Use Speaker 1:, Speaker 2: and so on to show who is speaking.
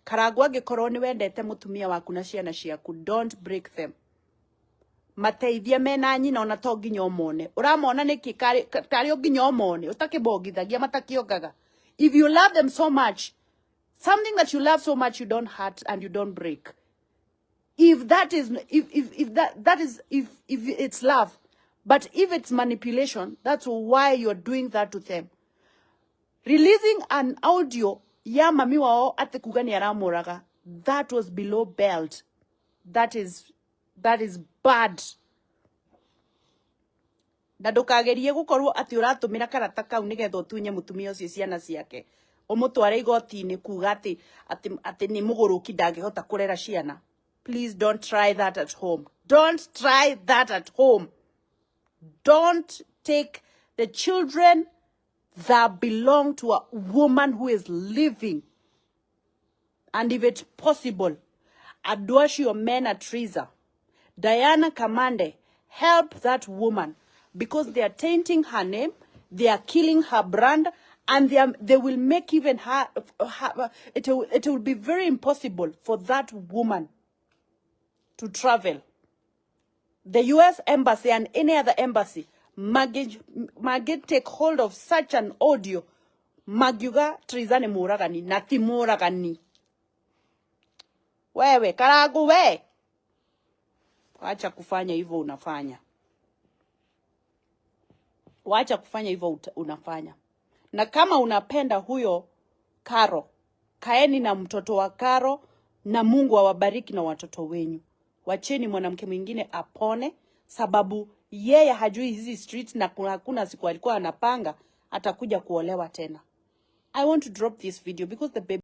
Speaker 1: Karangu angikorwo ni wendete mutumia waku na ciana ciaku, don't break them. Mateithia mena nyina ona to nginya umone. Uramona niki kari nginya umone, utakibogithagia matakiongaga. If you love them so much, something that you love so much, you don't hurt and you don't break. If that is if it's love, but if it's manipulation, that's why you're doing that to them. Releasing an audio ya mami wao ate kugani aramuraga, that was below belt. That is bad. Na ndukagerie gukorwo ati uratumira karata kau nigetho tunye mutumia ucio ciana ciake umutware igoti-ini kuga ati ni muguruki ndangihota kurera ciana. Please don't try that at home. Don't try that at home. Don't take the children that belong to a woman who is living. And if it's possible, adwash your men at Teresa. Diana Kamande, help that woman. Because they are tainting her name, they are killing her brand, and they will make even her it will be very impossible for that woman to travel. The U.S. Embassy and any other embassy might take hold of such an audio. Magyuga Trizane Muragani, Nati Muragani. Wewe, Karangu we. Wacha kufanya hivyo unafanya. Wacha kufanya hivyo unafanya. Na kama unapenda huyo Karo, kaeni na mtoto wa Karo na Mungu awabariki na watoto wenyu. Wacheni mwanamke mwingine apone, sababu yeye hajui hizi streets na hakuna siku alikuwa anapanga atakuja kuolewa tena. I want to drop this video because the baby